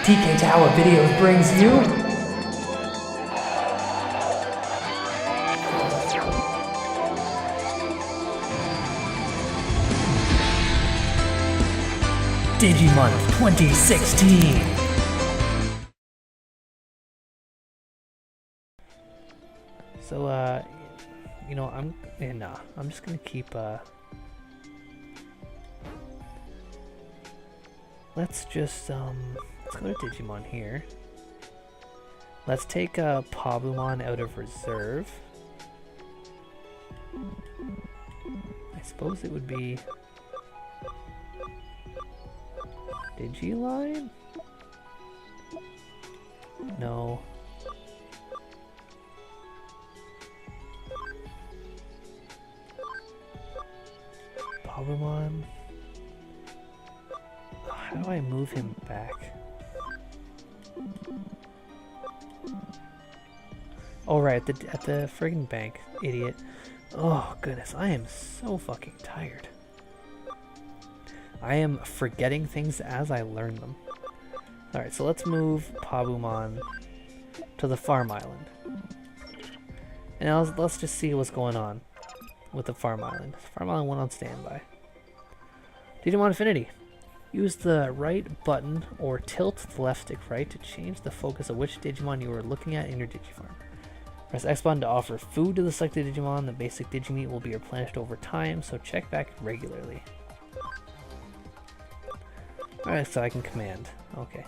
TK Tower Videos brings you Digimon 2016. So, you know, I'm just gonna keep, let's just, let's go to Digimon here. Let's take, Pabumon out of reserve. I suppose it would be Digiline? No. Pabumon? How do I move him back? Oh right, at the friggin' bank, idiot. Oh goodness, I am so fucking tired. I am forgetting things as I learn them. Alright, so let's move Pabumon to the farm island. And now let's just see what's going on with the farm island. Farm island 1 on standby. Digimon Affinity. Use the right button or tilt the left stick right to change the focus of which Digimon you are looking at in your Digifarm. Press X button to offer food to the selected Digimon. The basic Digimeat will be replenished over time, so check back regularly. Alright, so I can command. Okay.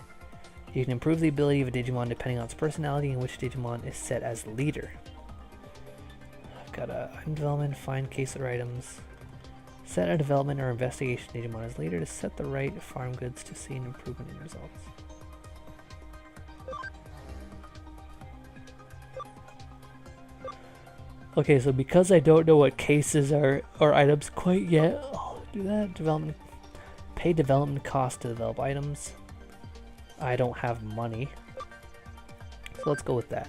You can improve the ability of a Digimon depending on its personality and which Digimon is set as leader. I've got a item development, find case or items. Set a development or investigation Digimon as leader to set the right farm goods to see an improvement in results. Okay, so because I don't know what cases or items quite yet, I'll do that. Development. Pay development cost to develop items. I don't have money. So let's go with that.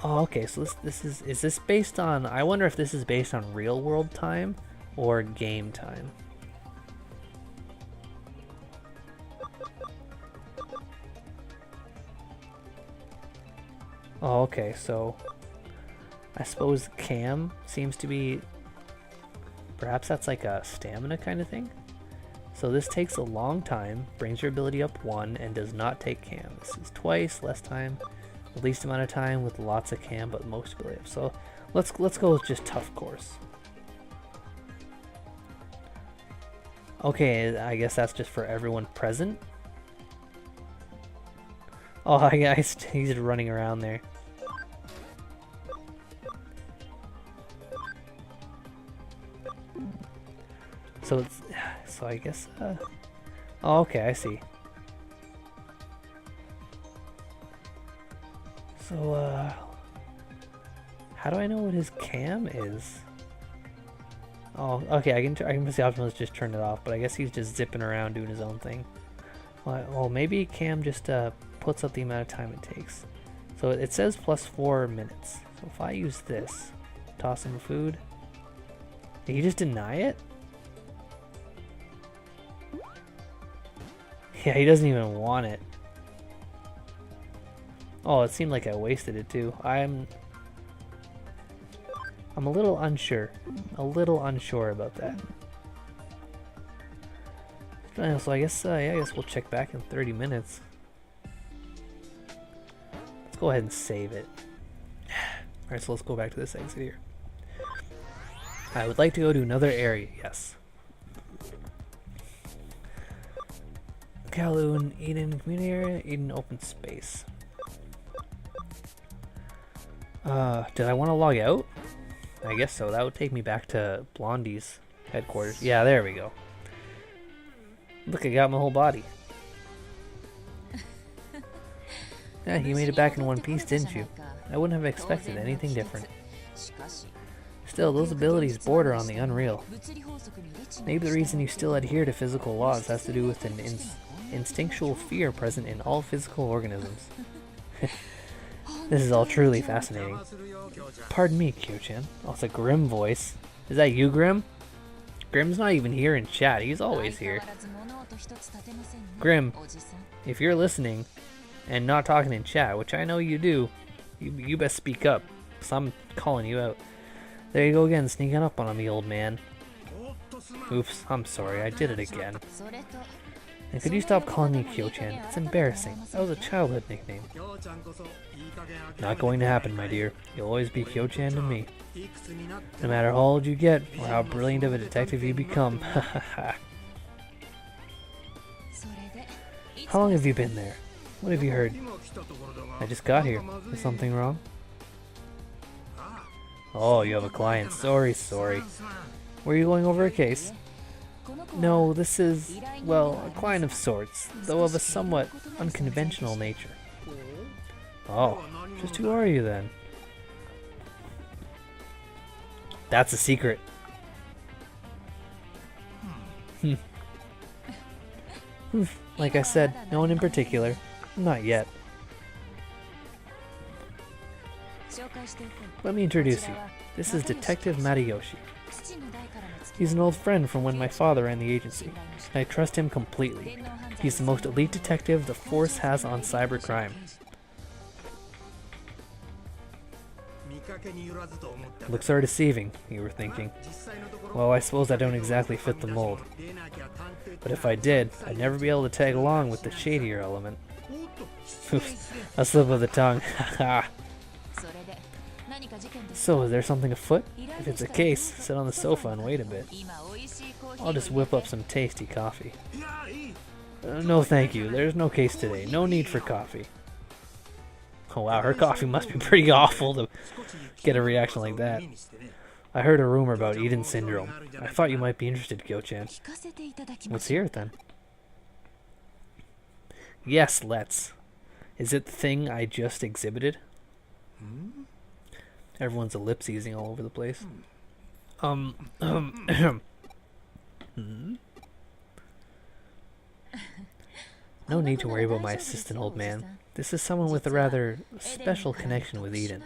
Oh, okay, so this is this based on, I wonder if this is based on real world time or game time. Oh, okay, so I suppose Cam seems to be, perhaps that's like a stamina kind of thing. So this takes a long time, brings your ability up 1, and does not take Cam. This is twice, less time, the least amount of time with lots of Cam, but most ability up. So let's go with just tough course. Okay, I guess that's just for everyone present. Oh, he's running around there. So it's, so I guess, oh, okay, I see. So, how do I know what his cam is? Oh, okay, I can press the option to just turn it off, but I guess he's just zipping around doing his own thing. Well, maybe cam just, puts up the amount of time it takes. So it says plus 4 minutes. So if I use this, toss him food, did he just deny it? Yeah, he doesn't even want it. Oh, it seemed like I wasted it too. I'm a little unsure. A little unsure about that. So I guess yeah, I guess we'll check back in 30 minutes. Let's go ahead and save it. Alright, so let's go back to this exit here. I would like to go to another area, yes. Kowloon, Eden community area, Eden open space. Did I want to log out? I guess so. That would take me back to Blondie's headquarters. Yeah, there we go. Look, I got my whole body. Yeah, you made it back in one piece, didn't you? I wouldn't have expected anything different. Still, those abilities border on the unreal. Maybe the reason you still adhere to physical laws has to do with an instinctual fear present in all physical organisms. This is all truly fascinating. Pardon me, Kyo-chan. Oh, it's a Grim voice. Is that you, Grim? Grim's not even here in chat. He's always here. Grim, if you're listening and not talking in chat, which I know you do, you best speak up, 'cause I'm calling you out. There you go again, sneaking up on me, old man. Oops, I'm sorry, I did it again. And could you stop calling me Kyo-chan? It's embarrassing. That was a childhood nickname. Not going to happen, my dear. You'll always be Kyo-chan to me. No matter how old you get, or how brilliant of a detective you become. How long have you been there? What have you heard? I just got here. Is something wrong? Oh, you have a client. Sorry. Were you going over a case? No, this is, well, a client of sorts, though of a somewhat unconventional nature. Oh, just who are you then? That's a secret. Like I said, no one in particular. Not yet. Let me introduce you. This is Detective Matayoshi. He's an old friend from when my father ran the agency, and I trust him completely. He's the most elite detective the force has on cybercrime. Looks are deceiving, you were thinking. Well, I suppose I don't exactly fit the mold. But if I did, I'd never be able to tag along with the shadier element. Oops, a slip of the tongue. Haha. So, is there something afoot? If it's a case, sit on the sofa and wait a bit. I'll just whip up some tasty coffee. No thank you, there's no case today. No need for coffee. Oh wow, her coffee must be pretty awful to get a reaction like that. I heard a rumor about Eden syndrome. I thought you might be interested, Kyo-chan. Let's hear it then. Yes, let's. Is it the thing I just exhibited? Everyone's ellipsising all over the place. No need to worry about my assistant, old man. This is someone with a rather special connection with Eden.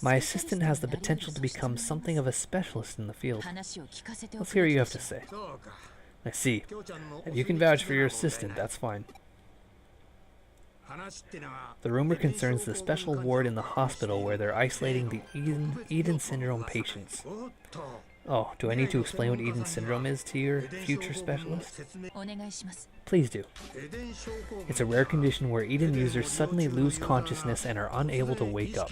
My assistant has the potential to become something of a specialist in the field. Let's hear what you have to say. I see. If you can vouch for your assistant, that's fine. The rumor concerns the special ward in the hospital where they're isolating the Eden syndrome patients. Oh, do I need to explain what Eden syndrome is to your future specialist? Please do. It's a rare condition where Eden users suddenly lose consciousness and are unable to wake up.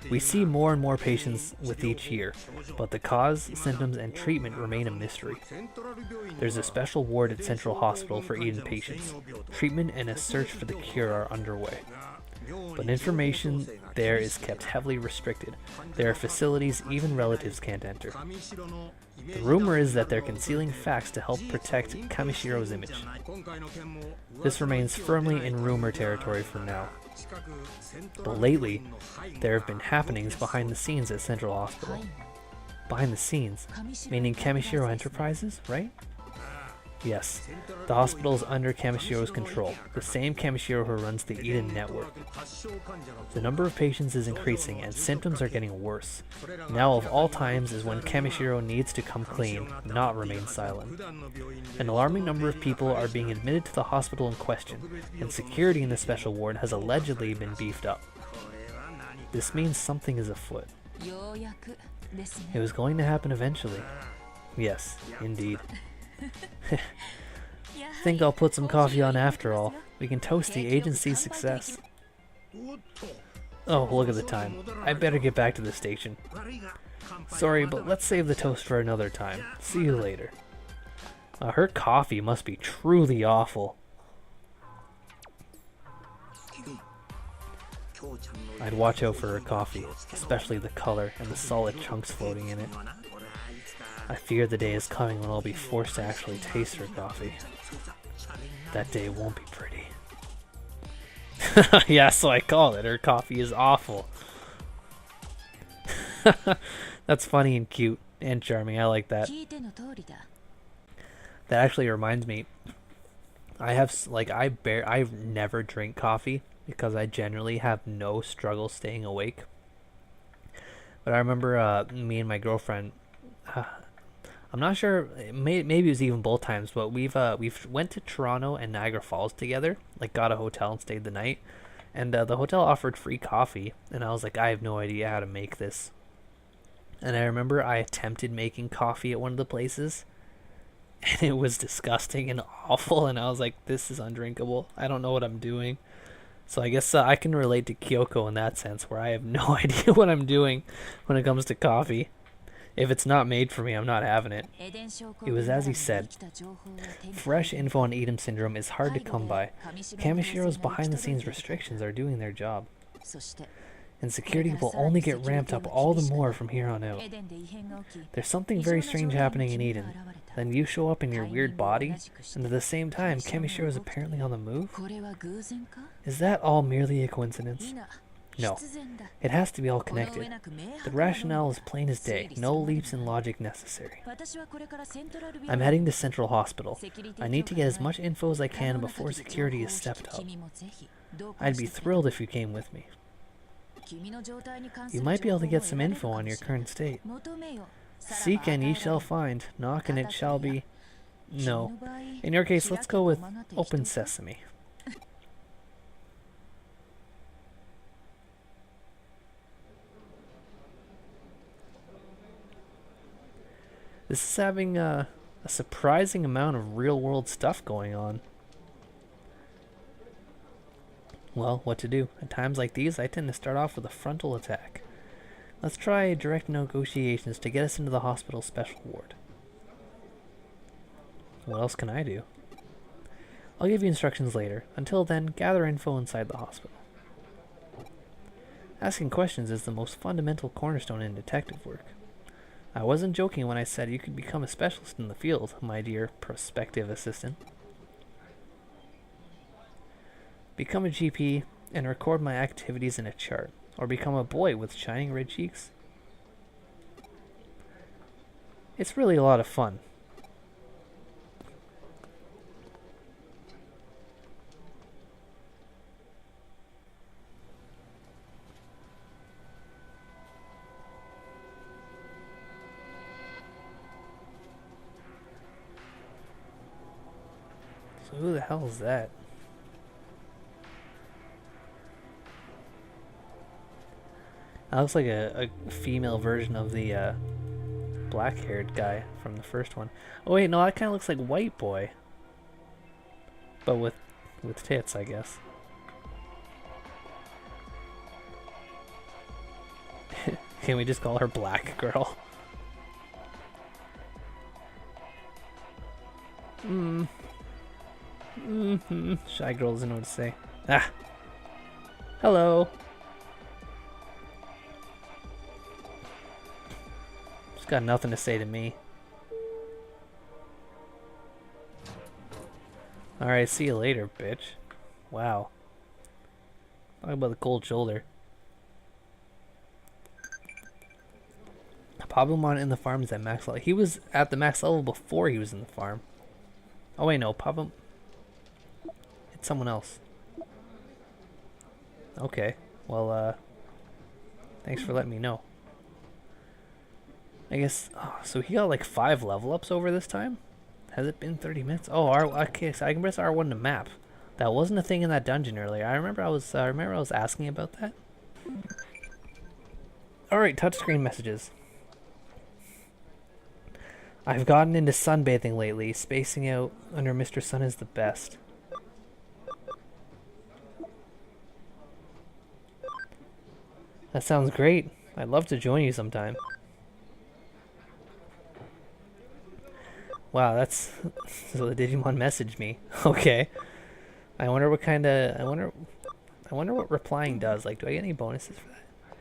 We see more and more patients with each year, but the cause, symptoms, and treatment remain a mystery. There's a special ward at Central Hospital for Eden patients. Treatment and a search for the cure are underway. But information there is kept heavily restricted. There are facilities even relatives can't enter. The rumor is that they're concealing facts to help protect Kamishiro's image. This remains firmly in rumor territory for now. But lately, there have been happenings behind the scenes at Central Hospital. Behind the scenes, meaning Kamishiro Enterprises, right? Yes, the hospital is under Kamishiro's control, the same Kamishiro who runs the Eden network. The number of patients is increasing and symptoms are getting worse. Now of all times is when Kamishiro needs to come clean, not remain silent. An alarming number of people are being admitted to the hospital in question, and security in the special ward has allegedly been beefed up. This means something is afoot. It was going to happen eventually. Yes, indeed. Think I'll put some coffee on after all. We can toast the agency's success. Oh, look at the time. I better get back to the station. Sorry, but let's save the toast for another time. See you later. Her coffee must be truly awful. I'd watch out for her coffee, especially the color and the solid chunks floating in it. I fear the day is coming when I'll be forced to actually taste her coffee. That day won't be pretty. Yeah, so I called it. Her coffee is awful. That's funny and cute and charming. I like that. That actually reminds me. I never drink coffee because I generally have no struggle staying awake. But I remember me and my girlfriend I'm not sure. Maybe it was even both times, but we've went to Toronto and Niagara Falls together. Like, got a hotel and stayed the night, and the hotel offered free coffee, and I was like, I have no idea how to make this. And I remember I attempted making coffee at one of the places, and it was disgusting and awful. And I was like, this is undrinkable. I don't know what I'm doing. So I guess I can relate to Kyoko in that sense, where I have no idea what I'm doing when it comes to coffee. If it's not made for me, I'm not having it. It was as he said. Fresh info on Edom syndrome is hard to come by. Kamishiro's behind-the-scenes restrictions are doing their job. And security will only get ramped up all the more from here on out. There's something very strange happening in Eden. Then you show up in your weird body, and at the same time, Kamishiro is apparently on the move? Is that all merely a coincidence? No. It has to be all connected. The rationale is plain as day, no leaps in logic necessary. I'm heading to Central Hospital. I need to get as much info as I can before security is stepped up. I'd be thrilled if you came with me. You might be able to get some info on your current state. Seek and ye shall find, knock and it shall be... No. In your case, let's go with Open Sesame. This is having a surprising amount of real-world stuff going on. Well, what to do? At times like these, I tend to start off with a frontal attack. Let's try direct negotiations to get us into the hospital's special ward. What else can I do? I'll give you instructions later. Until then, gather info inside the hospital. Asking questions is the most fundamental cornerstone in detective work. I wasn't joking when I said you could become a specialist in the field, my dear prospective assistant. Become a GP and record my activities in a chart, or become a boy with shining red cheeks. It's really a lot of fun. So who the hell is that? That looks like a female version of the black-haired guy from the first one. Oh wait, no, that kind of looks like White Boy, but with tits, I guess. Can we just call her Black Girl? Shy girl doesn't know what to say. Ah. Hello. She's got nothing to say to me. Alright, see you later, bitch. Wow. Talk about the cold shoulder. Pabumon in the farm is at max level. He was at the max level before he was in the farm. Oh wait, no, Pabum... It's someone else. Okay, well, thanks for letting me know. I guess, oh, so he got like 5 level ups over this time? Has it been 30 minutes? Oh, okay, so I can press R1 to map. That wasn't a thing in that dungeon earlier. I remember I was asking about that. Alright, touchscreen messages. I've gotten into sunbathing lately. Spacing out under Mr. Sun is the best. That sounds great. I'd love to join you sometime. Wow, that's... So the Digimon messaged me. Okay. I wonder what kind of... I wonder what replying does. Like, do I get any bonuses for that?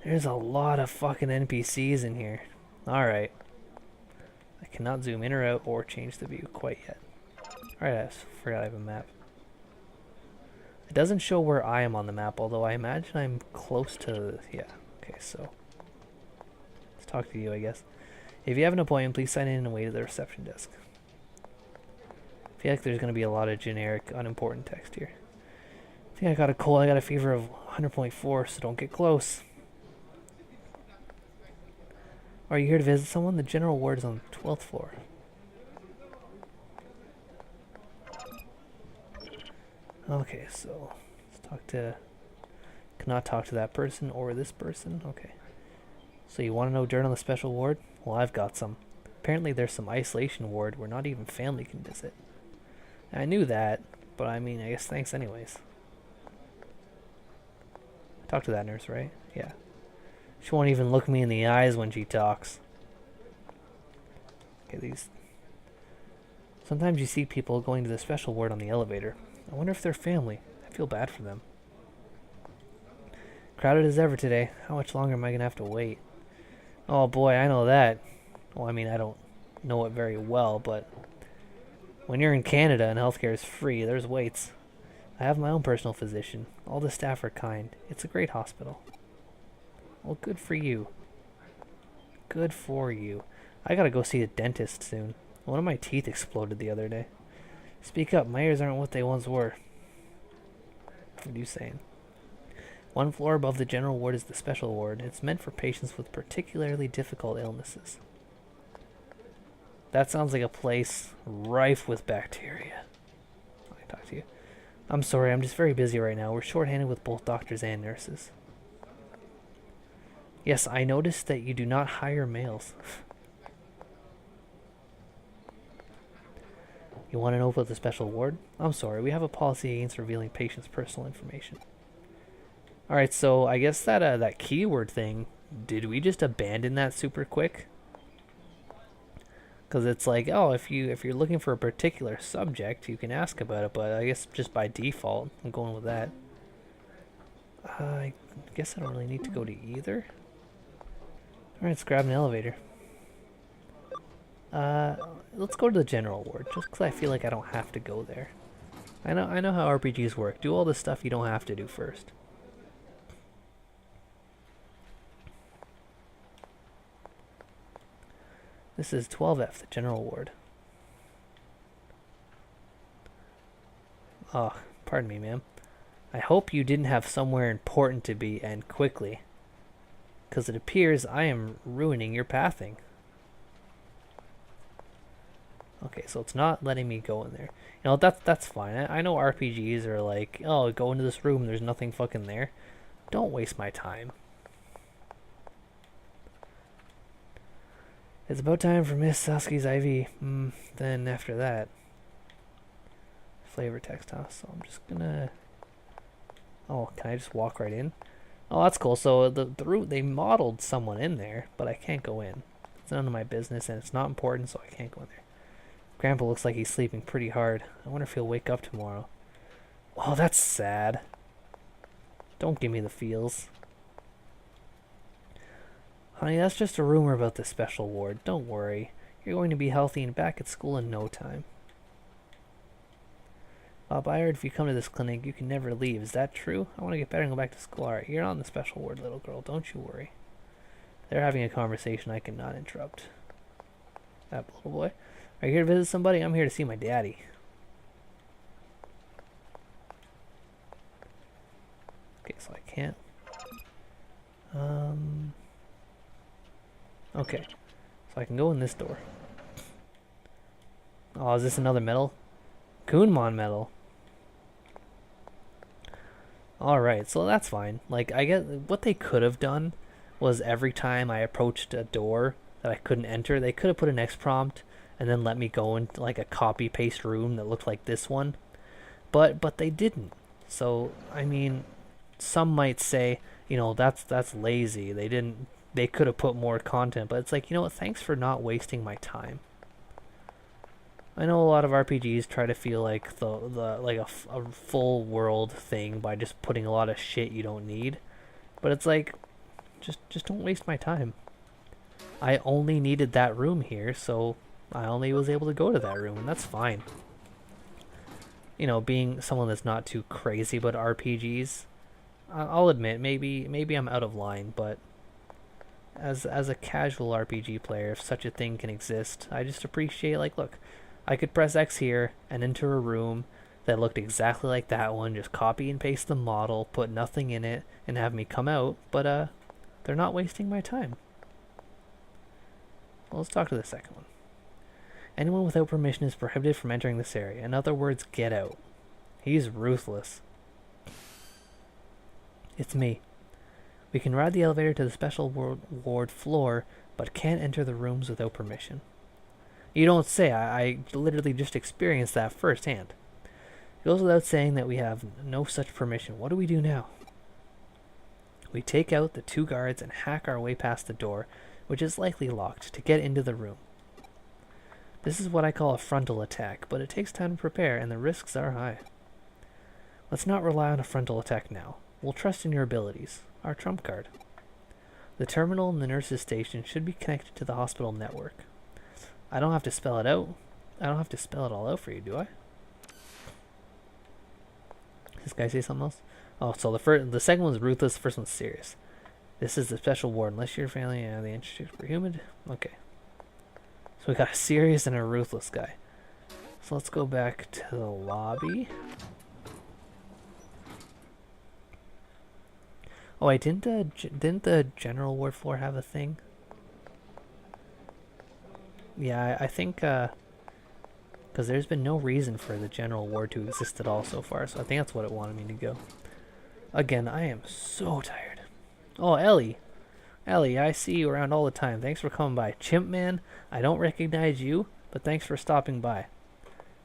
There's a lot of fucking NPCs in here. Alright. I cannot zoom in or out or change the view quite yet. Alright, I forgot I have a map. It doesn't show where I am on the map, although I imagine I'm close to... Yeah, okay, so... Let's talk to you, I guess. If you have an appointment, please sign in and wait at the reception desk. I feel like there's going to be a lot of generic, unimportant text here. I think I got a cold. I got a fever of 100.4, so don't get close. Are you here to visit someone? The general ward is on the 12th floor. Okay, so let's talk to... Cannot talk to that person or this person. Okay. So you want to know dirt on the special ward? Well, I've got some. Apparently there's some isolation ward where not even family can visit. I knew that, but I mean, I guess thanks anyways. Talk to that nurse, right? Yeah. She won't even look me in the eyes when she talks. Okay, these... Sometimes you see people going to the special ward on the elevator. I wonder if they're family. I feel bad for them. Crowded as ever today. How much longer am I going to have to wait? Oh boy, I know that. Well, I mean, I don't know it very well, but when you're in Canada and healthcare is free, there's waits. I have my own personal physician. All the staff are kind. It's a great hospital. Well, good for you. Good for you. I gotta go see a dentist soon. One of my teeth exploded the other day. Speak up, my ears aren't what they once were. What are you saying? One floor above the general ward is the special ward. It's meant for patients with particularly difficult illnesses. That sounds like a place rife with bacteria. I talk to you. I'm sorry, I'm just very busy right now. We're short-handed with both doctors and nurses. Yes, I noticed that you do not hire males. You want to know about the special ward? I'm sorry, we have a policy against revealing patients' personal information. Alright, so I guess that that keyword thing, did we just abandon that super quick? Because it's like, oh, if you're looking for a particular subject, you can ask about it, but I guess just by default, I'm going with that. I guess I don't really need to go to either. Alright, let's grab an elevator. Let's go to the general ward, just because I feel like I don't have to go there. I know how RPGs work. Do all the stuff you don't have to do first. This is 12F, the general ward. Oh, pardon me, ma'am. I hope you didn't have somewhere important to be, and quickly. Because it appears I am ruining your pathing. Okay, so it's not letting me go in there. You know, that's fine. I know RPGs are like, oh, go into this room, there's nothing fucking there. Don't waste my time. It's about time for Miss Sasuke's IV. Then after that, flavor text, huh? So I'm just gonna... Oh, can I just walk right in? Oh, that's cool. So the route, they modeled someone in there, but I can't go in. It's none of my business, and it's not important, so I can't go in there. Grandpa looks like he's sleeping pretty hard. I wonder if he'll wake up tomorrow. Oh, that's sad. Don't give me the feels. Honey, that's just a rumor about the special ward. Don't worry. You're going to be healthy and back at school in no time. Bob, I heard if you come to this clinic, you can never leave. Is that true? I want to get better and go back to school. Alright, you're on the special ward, little girl. Don't you worry. They're having a conversation I cannot interrupt. That little boy. Are you here to visit somebody? I'm here to see my daddy. Okay, so I can't. Okay. So I can go in this door. Oh, is this another medal? Kunmon medal. Alright, so that's fine. Like, I get what they could have done was every time I approached a door that I couldn't enter, they could have put an X prompt and then let me go into like a copy paste room that looked like this one. But they didn't. So, I mean, some might say, you know, that's lazy. They could have put more content, but it's like, you know what, thanks for not wasting my time. I know a lot of RPGs try to feel like a full world thing by just putting a lot of shit you don't need, but it's like, just don't waste my time. I only needed that room here, so I only was able to go to that room, and that's fine. You know, being someone that's not too crazy about RPGs, I'll admit maybe I'm out of line, but as a casual RPG player, if such a thing can exist, I just appreciate, like, look, I could press X here and enter a room that looked exactly like that one, just copy and paste the model, put nothing in it, and have me come out, but they're not wasting my time. Well, let's talk to the second one. Anyone without permission is prohibited from entering this area. In other words, get out. He's ruthless. It's me. We can ride the elevator to the special ward floor, but can't enter the rooms without permission. You don't say. I literally just experienced that firsthand. It goes without saying that we have no such permission. What do we do now? We take out the 2 guards and hack our way past the door, which is likely locked, to get into the room. This is what I call a frontal attack, but it takes time to prepare, and the risks are high. Let's not rely on a frontal attack now. We'll trust in your abilities, our trump card. The terminal in the nurse's station should be connected to the hospital network. I don't have to spell it out. I don't have to spell it all out for you, do I? Does this guy say something else? Oh, so the second one's ruthless, the first one's serious. This is the special ward. Unless you're family and the interest for humid. Okay. So we got a serious and a ruthless guy. So let's go back to the lobby. Oh wait, didn't the general ward floor have a thing? Yeah, I think because there's been no reason for the general ward to exist at all so far, so I think that's what it wanted me to go. Again, I am so tired. Oh, Ellie. Ellie, I see you around all the time. Thanks for coming by. Chimp Man, I don't recognize you, but thanks for stopping by.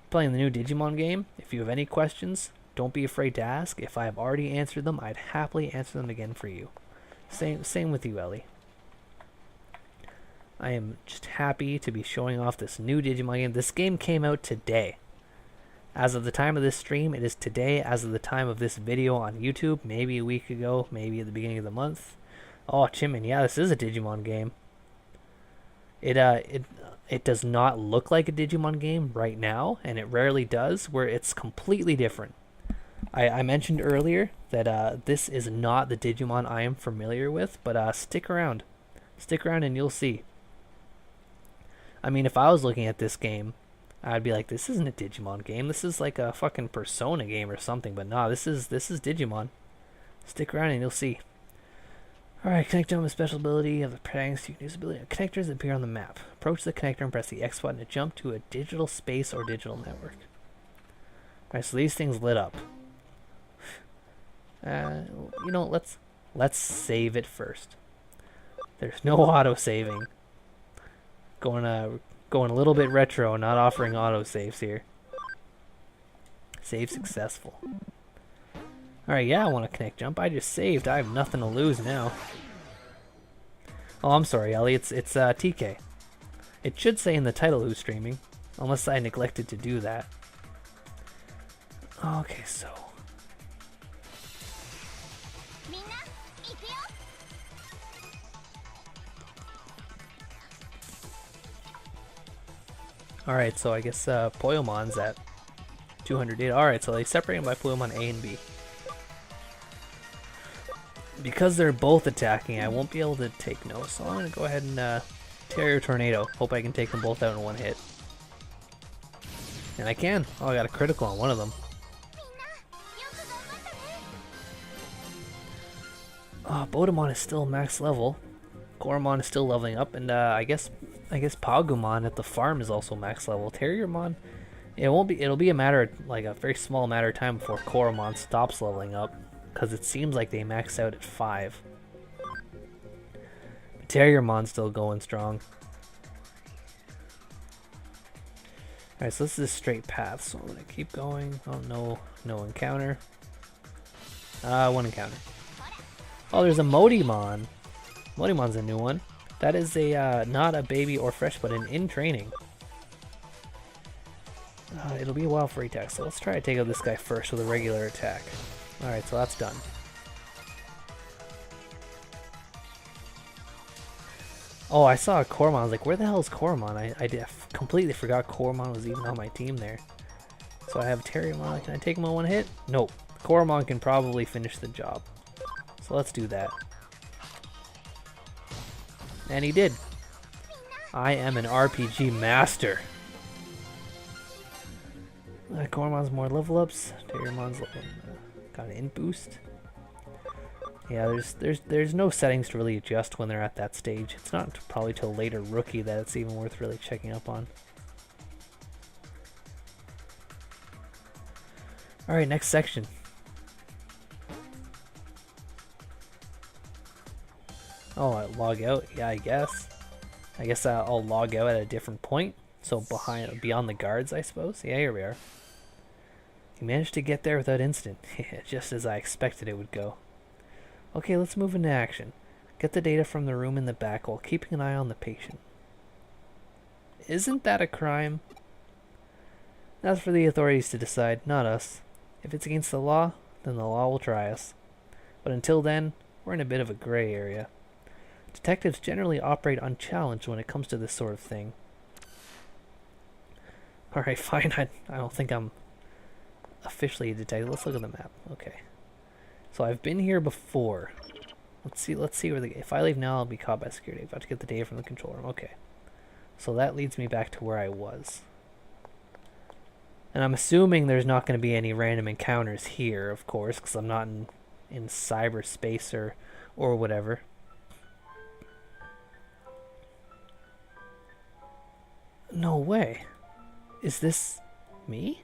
Playing the new Digimon game. If you have any questions, don't be afraid to ask. If I have already answered them, I'd happily answer them again for you. Same with you, Ellie. I am just happy to be showing off this new Digimon game. This game came out today. As of the time of this stream, it is today. As of the time of this video on YouTube, maybe a week ago, maybe at the beginning of the month. Oh, Chimman, yeah, this is a Digimon game. It does not look like a Digimon game right now, and it rarely does, where it's completely different. I mentioned earlier that this is not the Digimon I am familiar with, but stick around. Stick around and you'll see. I mean, if I was looking at this game, I'd be like, this isn't a Digimon game. This is like a fucking Persona game or something. But nah, this is Digimon. Stick around and you'll see. Alright, connect on the special ability of the protagonist. You can use ability. Connectors appear on the map. Approach the connector and press the X button to jump to a digital space or digital network. Alright, so these things lit up. You know, let's save it first. There's no auto saving. Going a little bit retro, not offering auto saves here. Save successful. Alright, yeah, I want to connect jump. I just saved. I have nothing to lose now. Oh, I'm sorry, Ellie. It's TK. It should say in the title who's streaming, unless I neglected to do that. Okay, so. Alright, so I guess Poyomon's at 200 data. Alright, so they separate them by Poyomon A and B. Because they're both attacking, I won't be able to take no, so I'm going to go ahead and Terrier Tornado. Hope I can take them both out in one hit. And I can. Oh, I got a critical on one of them. Oh, Bodemon is still max level. Koromon is still leveling up, and I guess Pagumon at the farm is also max level. Terriermon, it'll be a matter, like a very small matter of time before Koromon stops leveling up, because it seems like they max out at 5. But Terriermon's still going strong. Alright, so this is a straight path, so I'm gonna keep going. Oh, no encounter. One encounter. Oh, there's a Modimon. Modimon's a new one. That is a not a baby or fresh, but an in training. It'll be a while for attack, so let's try to take out this guy first with a regular attack. Alright, so that's done. Oh, I saw a Koromon. I was like, where the hell is Koromon? I completely forgot Koromon was even on my team there. So I have Terriermon. Can I take him on one hit? Nope. Koromon can probably finish the job. So let's do that. And he did. I am an RPG master. Koromon's more level ups. Terriermon's got an int boost. Yeah, there's no settings to really adjust when they're at that stage. It's not probably till later rookie that it's even worth really checking up on. Alright, next section. Oh, I log out? Yeah, I guess. I guess I'll log out at a different point. So beyond the guards, I suppose? Yeah, here we are. You managed to get there without incident. Just as I expected it would go. Okay, let's move into action. Get the data from the room in the back while keeping an eye on the patient. Isn't that a crime? That's for the authorities to decide, not us. If it's against the law, then the law will try us. But until then, we're in a bit of a gray area. Detectives generally operate unchallenged when it comes to this sort of thing. Alright, fine. I don't think I'm officially a detective. Let's look at the map. Okay. So I've been here before. Let's see where if I leave now, I'll be caught by security. I've got to get the data from the control room. Okay. So that leads me back to where I was. And I'm assuming there's not going to be any random encounters here, of course, because I'm not in cyberspace or whatever. No way. Is this me?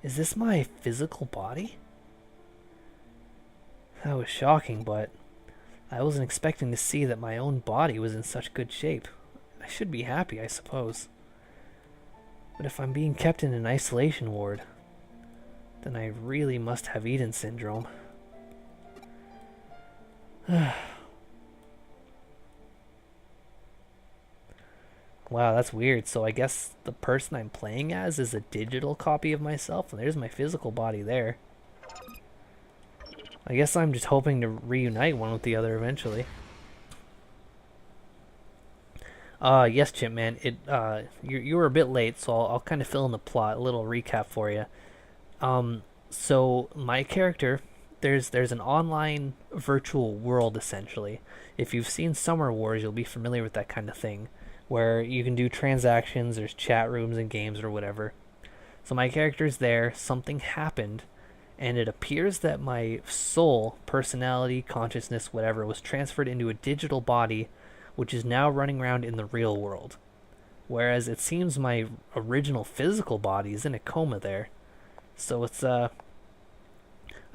Is this my physical body? That was shocking, but I wasn't expecting to see that my own body was in such good shape. I should be happy, I suppose. But if I'm being kept in an isolation ward, then I really must have Eden syndrome. Wow, that's weird. So I guess the person I'm playing as is a digital copy of myself, and there's my physical body there. I guess I'm just hoping to reunite one with the other eventually. Yes, Chipman. You were a bit late, so I'll kind of fill in the plot. A little recap for you. So my character, there's an online virtual world essentially. If you've seen Summer Wars, you'll be familiar with that kind of thing, where you can do transactions, there's chat rooms and games or whatever. So my character's there, something happened, and it appears that my soul, personality, consciousness, whatever, was transferred into a digital body, which is now running around in the real world. Whereas it seems my original physical body is in a coma there. So it's, I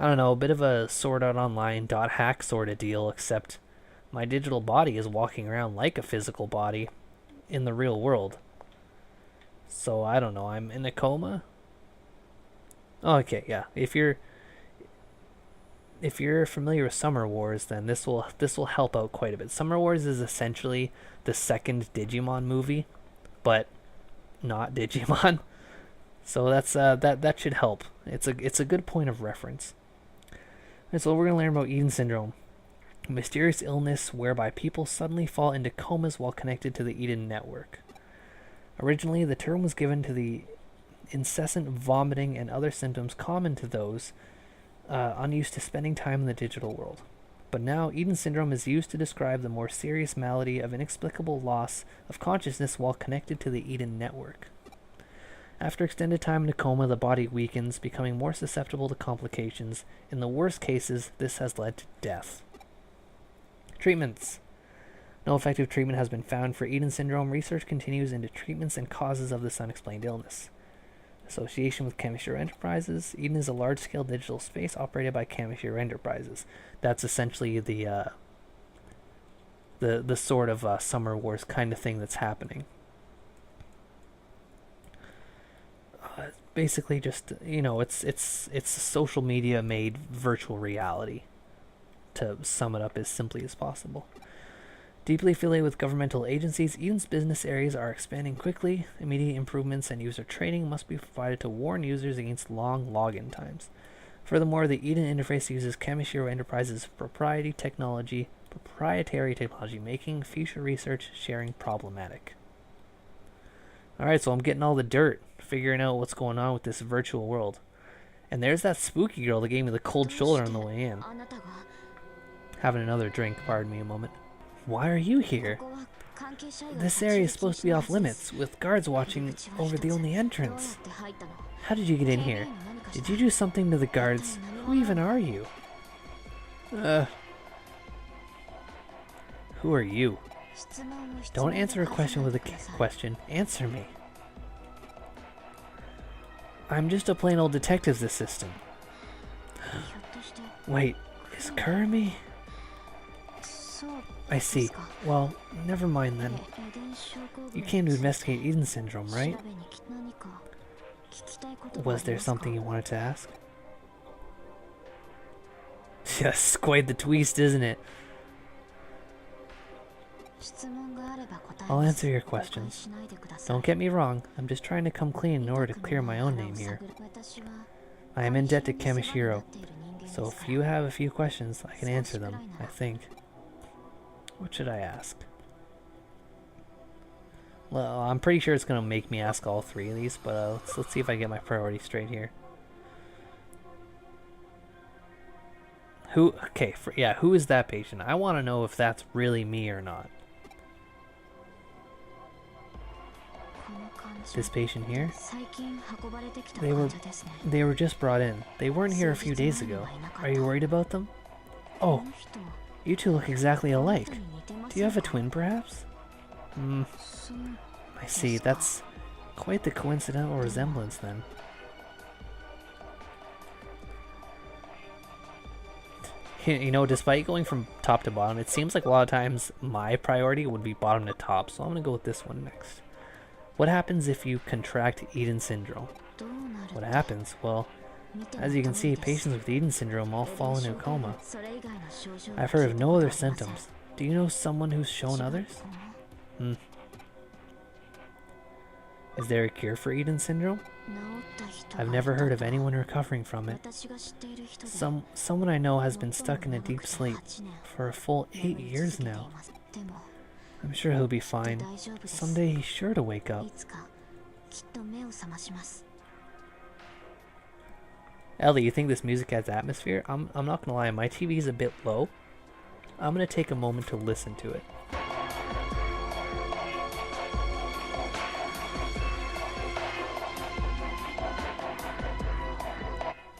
don't know, a bit of a Sword Art Online .hack sort of deal, except my digital body is walking around like a physical body in the real world. So I don't know, I'm in a coma? Okay, yeah. If you're familiar with Summer Wars, then this will help out quite a bit. Summer Wars is essentially the second Digimon movie, but not Digimon. So that's that should help. It's a good point of reference. And so we're gonna learn about Eden syndrome, a mysterious illness whereby people suddenly fall into comas while connected to the Eden network. Originally, the term was given to the incessant vomiting and other symptoms common to those unused to spending time in the digital world. But now, Eden syndrome is used to describe the more serious malady of inexplicable loss of consciousness while connected to the Eden network. After extended time in a coma, the body weakens, becoming more susceptible to complications. In the worst cases, this has led to death. Treatments. No effective treatment has been found for Eden syndrome. Research continues into treatments and causes of this unexplained illness. Association with Kamishiro Enterprises. Eden is a large-scale digital space operated by Kamishiro Enterprises. That's essentially the sort of Summer Wars kind of thing that's happening. Basically, just it's a social media made virtual reality. To sum it up as simply as possible. Deeply affiliated with governmental agencies, Eden's business areas are expanding quickly. Immediate improvements and user training must be provided to warn users against long login times. Furthermore, the Eden interface uses Kamishiro Enterprises' proprietary technology, making future research sharing problematic. Alright, so I'm getting all the dirt, figuring out what's going on with this virtual world. And there's that spooky girl that gave me the cold shoulder on the way in. Having another drink, pardon me a moment. Why are you here? This area is supposed to be off limits, with guards watching over the only entrance. How did you get in here? Did you do something to the guards? Who even are you? Who are you? Don't answer a question with a question. Answer me. I'm just a plain old detective's assistant. Wait, is Kurumi? I see. Well, never mind then. You came to investigate Eden Syndrome, right? Was there something you wanted to ask? Yes, quite the twist, isn't it? I'll answer your questions. Don't get me wrong, I'm just trying to come clean in order to clear my own name here. I am in debt to Kamishiro, so if you have a few questions, I can answer them, I think. What should I ask? Well, I'm pretty sure it's going to make me ask all three of these, but let's see if I get my priorities straight here. Who is that patient? I want to know if that's really me or not. This patient here? They were just brought in. They weren't here a few days ago. Are you worried about them? Oh, you two look exactly alike. Do you have a twin, perhaps? I see. That's quite the coincidental resemblance, then. You know, despite going from top to bottom, it seems like a lot of times my priority would be bottom to top, so I'm going to go with this one next. What happens if you contract Eden Syndrome? What happens? Well, as you can see, patients with Eden Syndrome all fall into a coma. I've heard of no other symptoms. Do you know someone who's shown others? Is there a cure for Eden Syndrome? I've never heard of anyone recovering from it. Someone I know has been stuck in a deep sleep for a full 8 years now. I'm sure he'll be fine. Someday he's sure to wake up. Ellie, you think this music adds atmosphere? I'm not gonna lie, my TV's a bit low. I'm gonna take a moment to listen to it.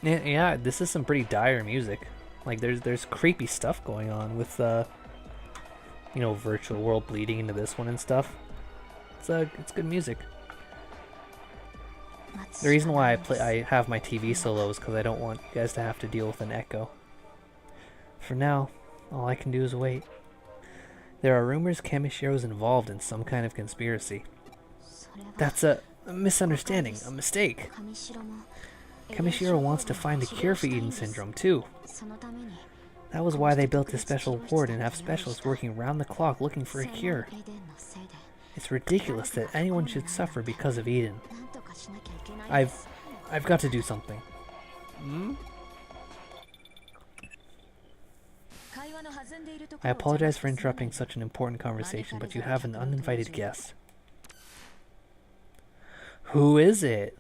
Yeah, this is some pretty dire music. Like there's creepy stuff going on with you know, virtual world bleeding into this one and stuff. It's good music. The reason why I have my TV so low is because I don't want you guys to have to deal with an echo. For now, all I can do is wait. There are rumors Kamishiro's involved in some kind of conspiracy. That's a misunderstanding, a mistake. Kamishiro wants to find a cure for Eden Syndrome, too. That was why they built this special ward and have specialists working round the clock looking for a cure. It's ridiculous that anyone should suffer because of Eden. I've got to do something. I apologize for interrupting such an important conversation, but you have an uninvited guest. Who is it?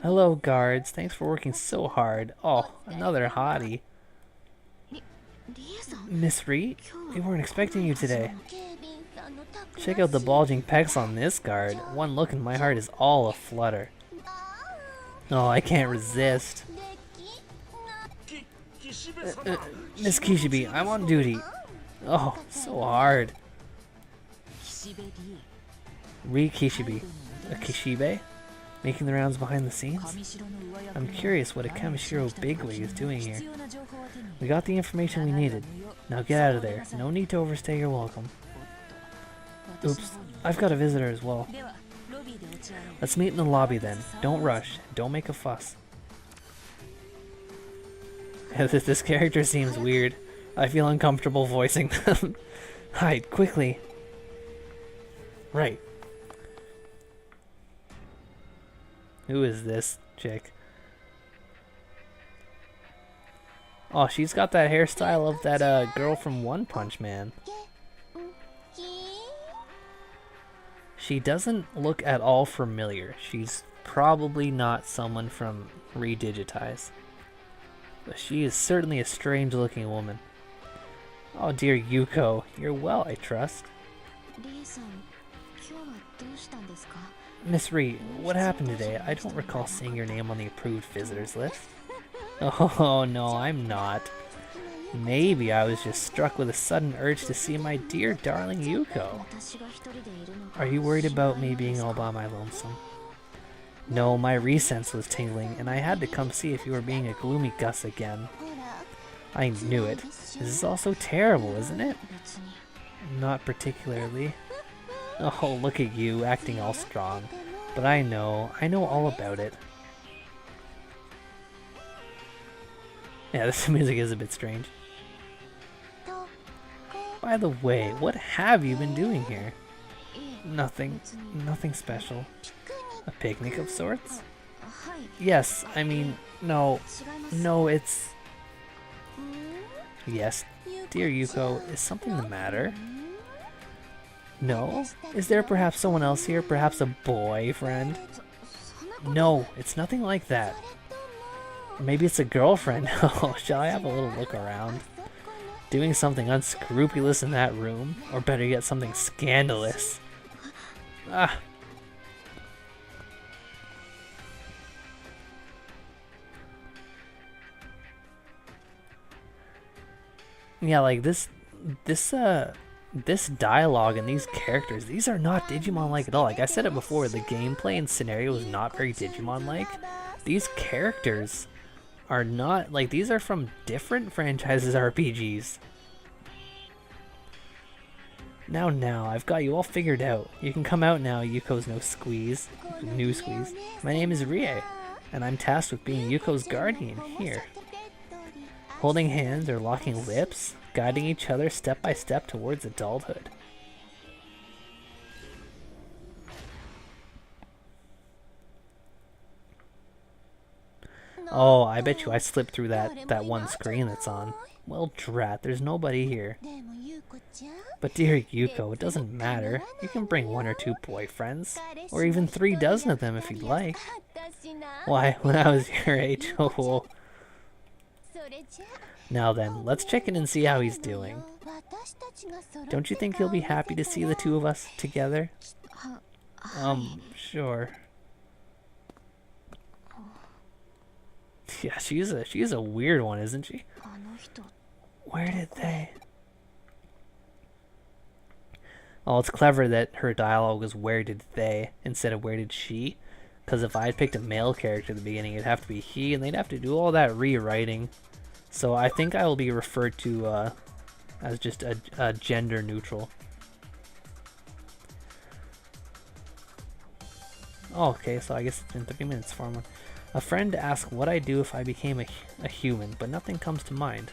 Hello, guards. Thanks for working so hard. Oh, another hottie. Miss Reed? We weren't expecting you today. Check out the bulging pecs on this guard. One look and my heart is all aflutter. Oh, I can't resist. Miss Kishibe, I'm on duty. Oh, so hard. Re Kishibe. A Kishibe? Making the rounds behind the scenes? I'm curious what a Kamishiro bigwig is doing here. We got the information we needed. Now get out of there. No need to overstay your welcome. Oops, I've got a visitor as well. Let's meet in the lobby then. Don't rush. Don't make a fuss. This character seems weird. I feel uncomfortable voicing them. Hide, quickly. Right. Who is this chick? Oh, she's got that hairstyle of that girl from One Punch Man. She doesn't look at all familiar. She's probably not someone from Redigitize. But she is certainly a strange looking woman. Oh dear Yuko, you're well, I trust. Miss Ree, what happened today? I don't recall seeing your name on the approved visitors list. Oh no, I'm not. Maybe I was just struck with a sudden urge to see my dear darling Yuko. Are you worried about me being all by my lonesome? No, my resense was tingling, and I had to come see if you were being a gloomy Gus again. I knew it. This is all so terrible, isn't it? Not particularly. Oh, look at you, acting all strong. But I know all about it. Yeah, this music is a bit strange. By the way, what have you been doing here? Nothing special. A picnic of sorts? Yes, I mean, no, it's... Yes, dear Yuko, is something the matter? No? Is there perhaps someone else here? Perhaps a boyfriend? No, it's nothing like that. Maybe it's a girlfriend. Oh, shall I have a little look around? Doing something unscrupulous in that room? Or better yet, something scandalous? Ah. Yeah, like this dialogue and these characters, these are not Digimon-like at all. Like I said it before, the gameplay and scenario is not very Digimon-like. These characters are not, like, these are from different franchises RPGs. Now, I've got you all figured out. You can come out now, Yuko's new squeeze. My name is Rie, and I'm tasked with being Yuko's guardian here. Holding hands or locking lips, guiding each other step by step towards adulthood. Oh, I bet you I slipped through that one screen that's on. Well, drat, there's nobody here. But dear Yuko, it doesn't matter. You can bring 1 or 2 boyfriends, or even 3 dozen of them if you'd like. Why, when I was your age, oh. Now then, let's check in and see how he's doing. Don't you think he'll be happy to see the 2 of us together? Sure. Yeah, she's a weird one, isn't she? Where did they... Oh, it's clever that her dialogue was where did they instead of where did she. Because if I had picked a male character at the beginning, it'd have to be he, and they'd have to do all that rewriting. So I think I will be referred to as just a gender neutral. Oh, okay, so I guess it's been 30 minutes for one. A friend asked what I'd do if I became a human, but nothing comes to mind.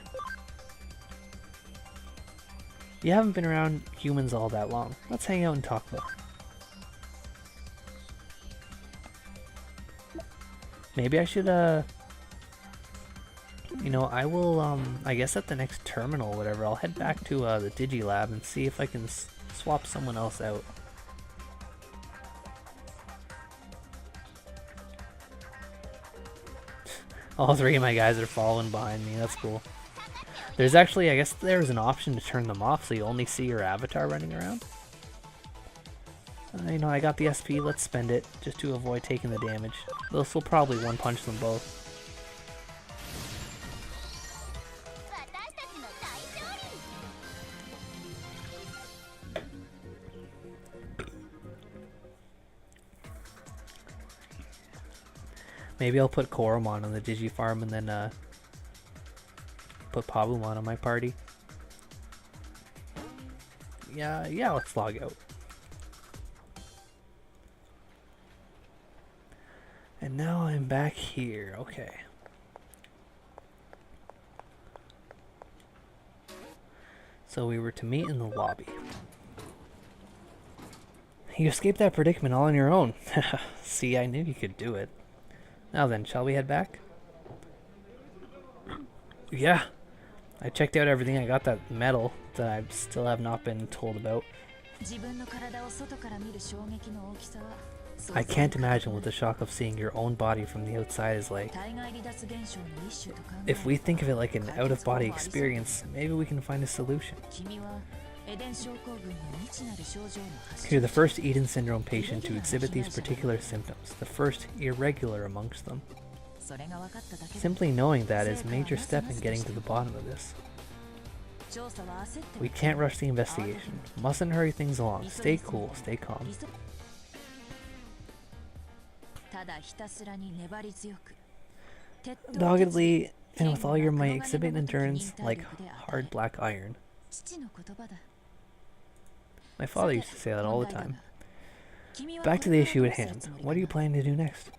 You haven't been around humans all that long. Let's hang out and talk more. Maybe I should, you know, I will, I guess at the next terminal or whatever, I'll head back to the Digilab and see if I can swap someone else out. All 3 of my guys are following behind me, that's cool. There's actually, I guess there's an option to turn them off so you only see your avatar running around. You know, I got the SP, let's spend it, just to avoid taking the damage. This will probably one-punch them both. Maybe I'll put Koromon on the Digifarm and then put Pabumon on my party. Yeah, let's log out. And now I'm back here, okay. So we were to meet in the lobby. You escaped that predicament all on your own. See, I knew you could do it. Now then, shall we head back? Yeah. I checked out everything. I got that medal that I still have not been told about. I can't imagine what the shock of seeing your own body from the outside is like. If we think of it like an out-of-body experience, maybe we can find a solution. You're the first Eden syndrome patient to exhibit these particular symptoms, the first irregular amongst them. Simply knowing that is a major step in getting to the bottom of this. We can't rush the investigation. Mustn't hurry things along. Stay cool, stay calm. Doggedly, and with all your might, exhibit endurance like hard black iron. My father used to say that all the time. Back to the issue at hand. What are you planning to do next?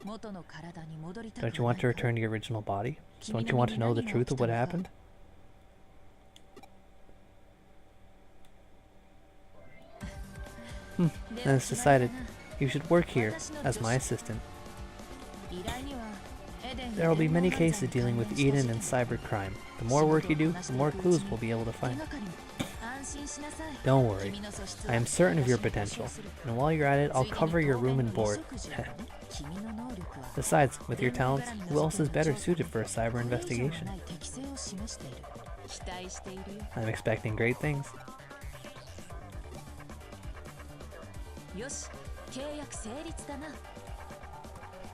Don't you want to return to your original body? Don't you want to know the truth of what happened? Then it's decided. You should work here as my assistant. There will be many cases dealing with Eden and cybercrime. The more work you do, the more clues we'll be able to find. Don't worry. I am certain of your potential, and while you're at it, I'll cover your room and board. Besides, with your talents, who else is better suited for a cyber investigation? I'm expecting great things.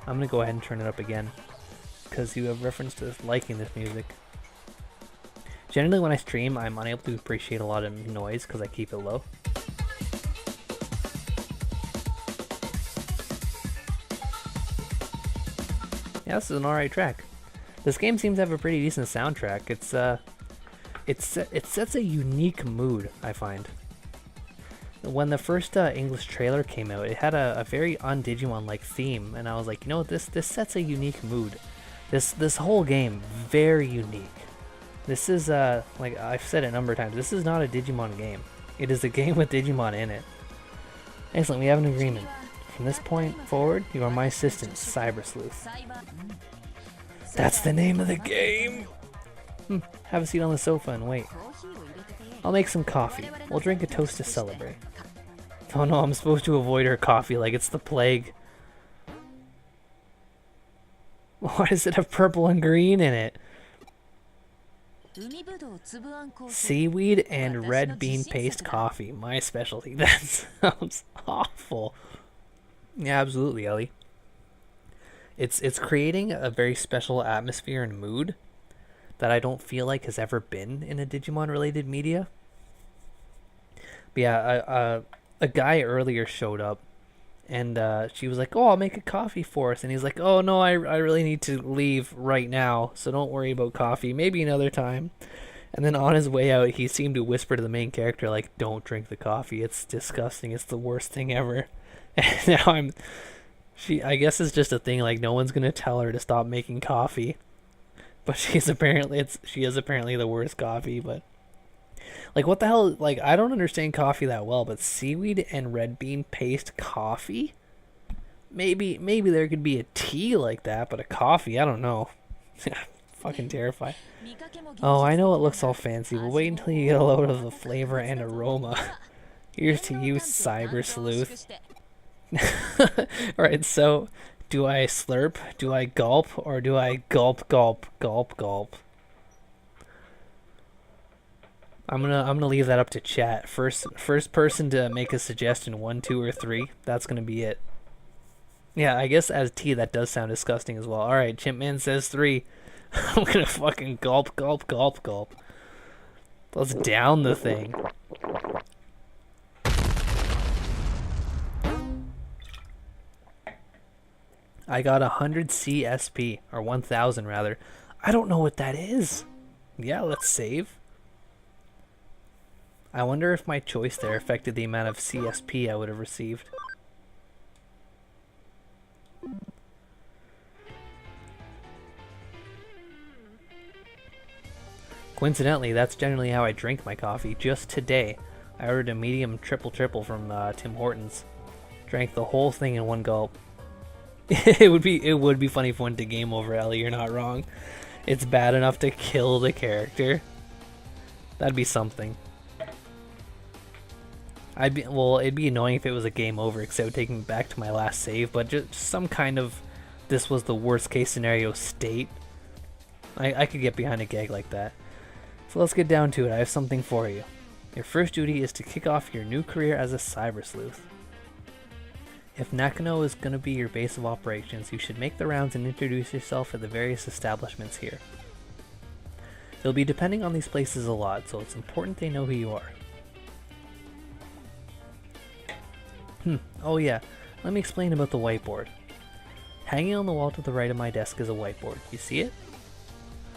I'm gonna go ahead and turn it up again, because you have reference to liking this music. Generally when I stream, I'm unable to appreciate a lot of noise because I keep it low. Yeah, this is an alright track. This game seems to have a pretty decent soundtrack. It sets a unique mood, I find. When the first English trailer came out, it had a very un-Digimon-like theme, and I was like, you know what, this sets a unique mood. This whole game, very unique. This is, like I've said it a number of times, this is not a Digimon game. It is a game with Digimon in it. Excellent, we have an agreement. From this point forward, you are my assistant, Cyber Sleuth. That's the name of the game! Have a seat on the sofa and wait. I'll make some coffee. We'll drink a toast to celebrate. Oh no, I'm supposed to avoid her coffee like it's the plague. Why does it have purple and green in it? Seaweed and red bean paste coffee, my specialty. That sounds awful. Yeah, absolutely, Ellie. It's creating a very special atmosphere and mood that I don't feel like has ever been in a Digimon related media. But yeah, a guy earlier showed up and she was like, oh, I'll make a coffee for us, and he's like, oh no, I really need to leave right now, so don't worry about coffee, maybe another time. And then on his way out, he seemed to whisper to the main character, like, don't drink the coffee, it's disgusting, it's the worst thing ever. And now I guess it's just a thing, like no one's gonna tell her to stop making coffee, but she is apparently the worst coffee. But like, what the hell, like, I don't understand coffee that well, but seaweed and red bean paste coffee, maybe there could be a tea like that, but a coffee, I don't know. Fucking terrified. Oh, I know it looks all fancy, but wait until you get a load of the flavor and aroma. Here's to you, Cyber Sleuth. Alright, so do I slurp, do I gulp, or do I gulp, gulp, gulp, gulp? I'm gonna leave that up to chat. First person to make a suggestion, 1, 2, or 3, that's gonna be it. Yeah, I guess as tea that does sound disgusting as well. Alright, Chimpman says 3. I'm gonna fucking gulp, gulp, gulp, gulp. Let's down the thing. I got 100 CSP, or 1000 rather. I don't know what that is. Yeah, let's save. I wonder if my choice there affected the amount of CSP I would have received. Coincidentally, that's generally how I drink my coffee. Just today, I ordered a medium triple from Tim Hortons. Drank the whole thing in one gulp. It would be funny if it went to game over, Ellie, you're not wrong. It's bad enough to kill the character. That'd be something. It'd be annoying if it was a game over, because it would take me back to my last save, but just some kind of this was the worst case scenario state. I could get behind a gag like that. So let's get down to it. I have something for you. Your first duty is to kick off your new career as a cyber sleuth. If Nakano is going to be your base of operations, you should make the rounds and introduce yourself at the various establishments here. You'll be depending on these places a lot, so it's important they know who you are. Oh yeah, let me explain about the whiteboard. Hanging on the wall to the right of my desk is a whiteboard. You see it?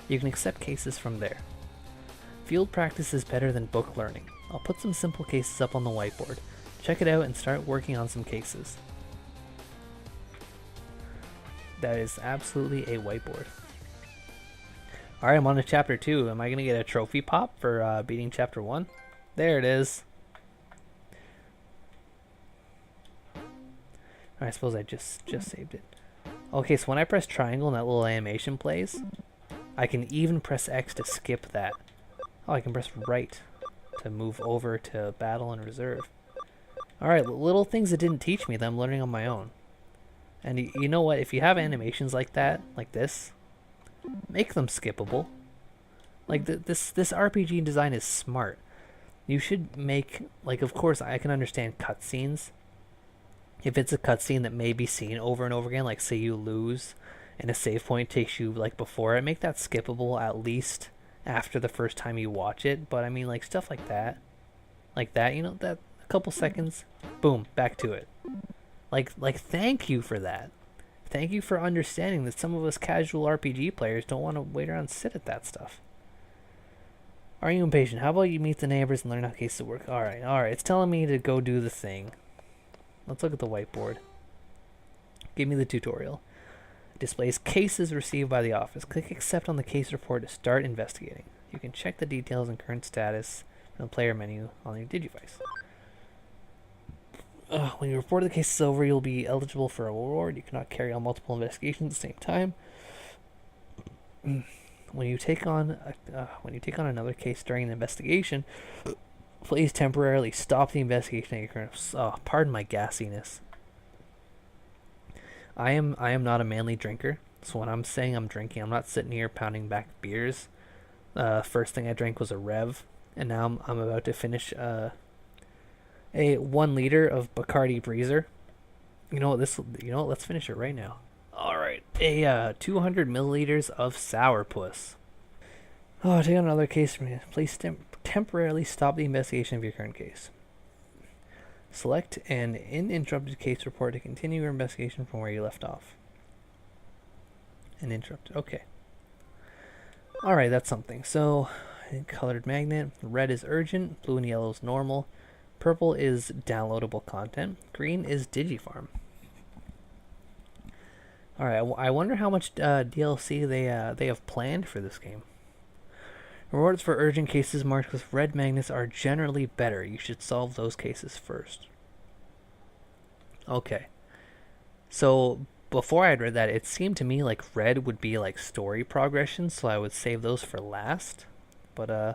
You can accept cases from there. Field practice is better than book learning. I'll put some simple cases up on the whiteboard. Check it out and start working on some cases. That is absolutely a whiteboard. Alright, I'm on to chapter 2. Am I going to get a trophy pop for beating chapter 1? There it is. I suppose I just saved it. Okay, so when I press triangle and that little animation plays, I can even press X to skip that. Oh, I can press right to move over to battle and reserve. Alright, little things that didn't teach me that I'm learning on my own. And you know what? If you have animations like that, like this, make them skippable. Like this RPG design is smart. You should make, like, of course I can understand cutscenes. If it's a cutscene that may be seen over and over again, like say you lose and a save point takes you like before it, make that skippable at least after the first time you watch it. But I mean, like, stuff like that, you know, that a couple seconds, boom, back to it. Like thank you for that. Thank you for understanding that some of us casual RPG players don't want to wait around and sit at that stuff. Are you impatient? How about you meet the neighbors and learn how cases work? Alright, it's telling me to go do the thing. Let's look at the whiteboard. Give me the tutorial. It displays cases received by the office. Click accept on the case report to start investigating. You can check the details and current status from the player menu on your Digivice. When you report the case is over, you'll be eligible for a reward. You cannot carry on multiple investigations at the same time. When you take on another case during an investigation, please temporarily stop the investigation at your current. Oh, pardon my gassiness. I am not a manly drinker, so when I'm saying I'm drinking, I'm not sitting here pounding back beers. First thing I drank was a Rev, and now I'm about to finish a 1 liter of Bacardi Breezer. You know what? Let's finish it right now. All right, a 200 milliliters of Sourpuss. Oh, take on another case from you. Please temporarily stop the investigation of your current case. Select an uninterrupted case report to continue your investigation from where you left off. Uninterrupted. Okay. Alright, that's something. So, colored magnet. Red is urgent. Blue and yellow is normal. Purple is downloadable content. Green is Digifarm. Alright, I wonder how much DLC they have planned for this game. Rewards for urgent cases marked with red magnets are generally better. You should solve those cases first. Okay. So, before I had read that, it seemed to me like red would be like story progression, so I would save those for last. But, I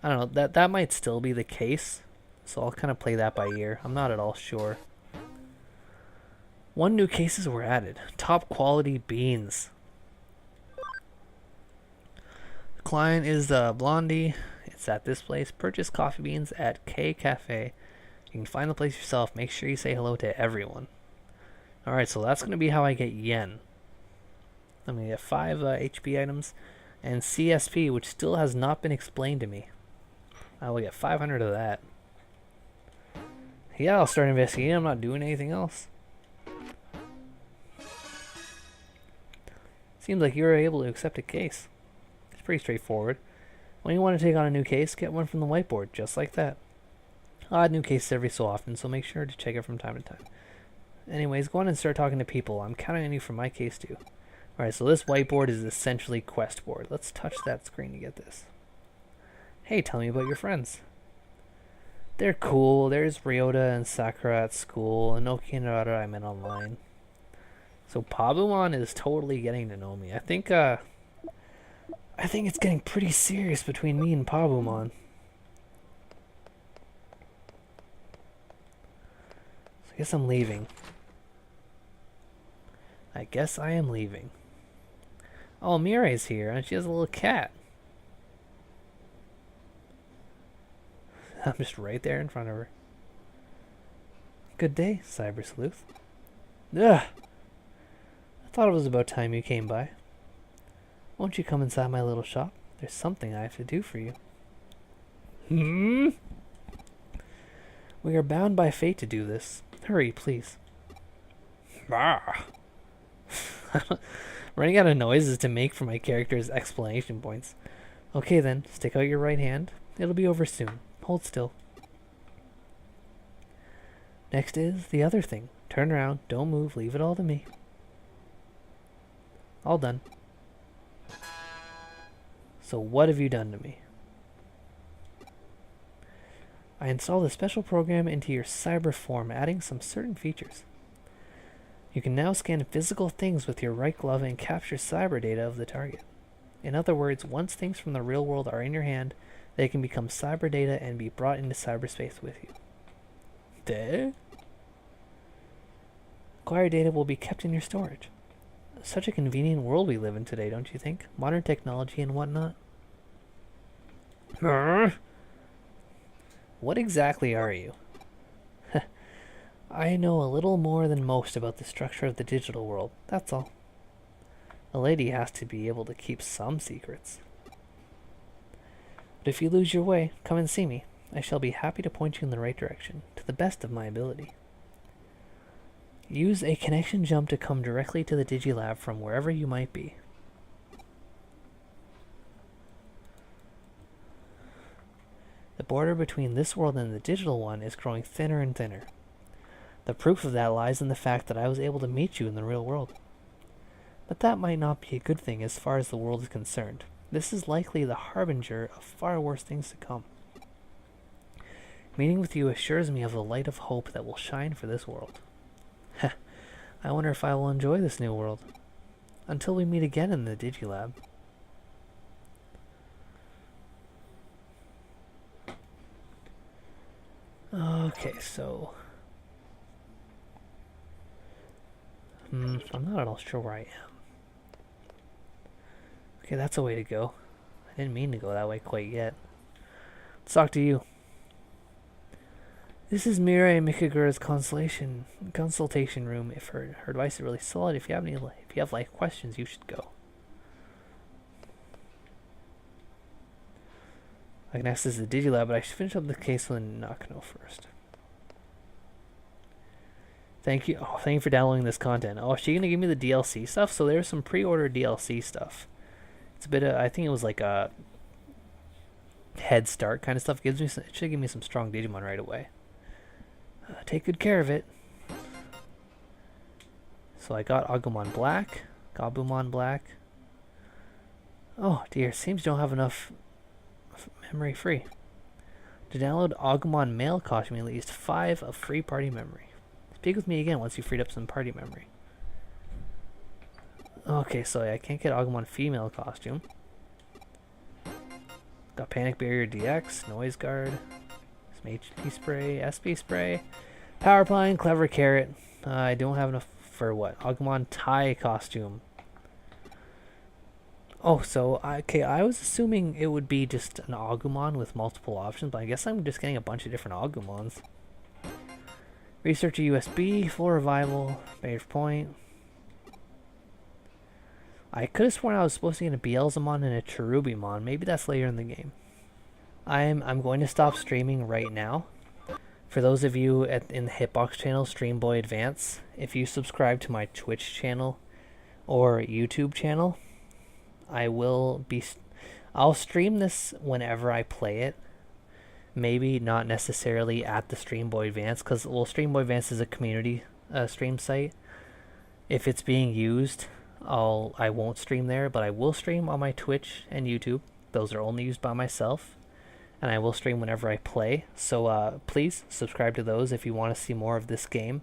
don't know, that might still be the case, so I'll kind of play that by ear. I'm not at all sure. 1 new cases were added. Top quality beans. Client is Blondie. It's at this place. Purchase coffee beans at K Cafe. You can find the place yourself. Make sure you say hello to everyone. Alright, so that's going to be how I get yen. I'm going to get 5 HP items. And CSP, which still has not been explained to me. I will get 500 of that. Yeah, I'll start investigating. I'm not doing anything else. Seems like you were able to accept a case. Pretty straightforward. When you want to take on a new case, get one from the whiteboard, just like that. I'll add new cases every so often, so make sure to check it from time to time. Anyways, go on and start talking to people. I'm counting on you for my case too. Alright, so this whiteboard is essentially quest board. Let's touch that screen to get this. Hey, tell me about your friends. They're cool. There's Ryota and Sakura at school, and Oki and Narada I met online. So Pabumon is totally getting to know me. I think it's getting pretty serious between me and Pabumon. So I guess I'm leaving. I guess I am leaving. Oh, Mirai's here, and she has a little cat. I'm just right there in front of her. Good day, Cyber Sleuth. Ugh! I thought it was about time you came by. Won't you come inside my little shop? There's something I have to do for you. We are bound by fate to do this. Hurry, please. Running out of noises to make for my character's exclamation points. Okay then, stick out your right hand. It'll be over soon. Hold still. Next is the other thing. Turn around, don't move, leave it all to me. All done. So what have you done to me? I installed a special program into your cyber form, adding some certain features. You can now scan physical things with your right glove and capture cyber data of the target. In other words, once things from the real world are in your hand, they can become cyber data and be brought into cyberspace with you. Acquired data will be kept in your storage. Such a convenient world we live in today, don't you think? Modern technology and whatnot. What exactly are you? I know a little more than most about the structure of the digital world, that's all. A lady has to be able to keep some secrets. But if you lose your way, come and see me. I shall be happy to point you in the right direction, to the best of my ability. Use a connection jump to come directly to the Digilab from wherever you might be. The border between this world and the digital one is growing thinner and thinner. The proof of that lies in the fact that I was able to meet you in the real world. But that might not be a good thing as far as the world is concerned. This is likely the harbinger of far worse things to come. Meeting with you assures me of the light of hope that will shine for this world. I wonder if I will enjoy this new world. Until we meet again in the Digilab. Okay, so... I'm not at all sure where I am. Okay, that's a way to go. I didn't mean to go that way quite yet. Let's talk to you. This is Mirai Mikagura's consultation room. If her advice is really solid, if you have like questions, you should go. I can access the Digilab, but I should finish up the case with Nakano first. Thank you. Oh, thank you for downloading this content. Oh, is she gonna give me the DLC stuff? So there's some pre-order DLC stuff. It's a bit of, I think it was like a head start kind of stuff. It should give me some strong Digimon right away. Take good care of it. So I got Agumon Black, Gabumon Black. Oh dear, seems you don't have enough memory free. To download Agumon Male costume, at least 5 of free party memory. Speak with me again once you freed up some party memory. Okay, so I can't get Agumon Female costume. Got Panic Barrier DX, Noise Guard, some HP Spray, SP Spray, Power Pine, Clever Carrot. I don't have enough for what? Agumon Tai costume. Oh, so, I was assuming it would be just an Agumon with multiple options, but I guess I'm just getting a bunch of different Agumons. Research a USB, Full Revival, Beige Point. I could have sworn I was supposed to get a Beelzemon and a Cherubimon. Maybe that's later in the game. I'm going to stop streaming right now. For those of you in the Hitbox channel, Stream Boy Advance, if you subscribe to my Twitch channel or YouTube channel, I'll stream this whenever I play it. Maybe not necessarily at the Stream Boy Advance, because Stream Boy Advance is a community stream site. If it's being used, I won't stream there, but I will stream on my Twitch and YouTube. Those are only used by myself, and I will stream whenever I play. So please subscribe to those if you want to see more of this game.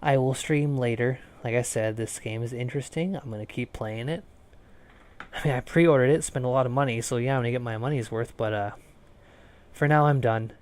I will stream later. Like I said, this game is interesting. I'm going to keep playing it. I mean, I pre-ordered it, spent a lot of money, so yeah, I'm going to get my money's worth, but for now I'm done.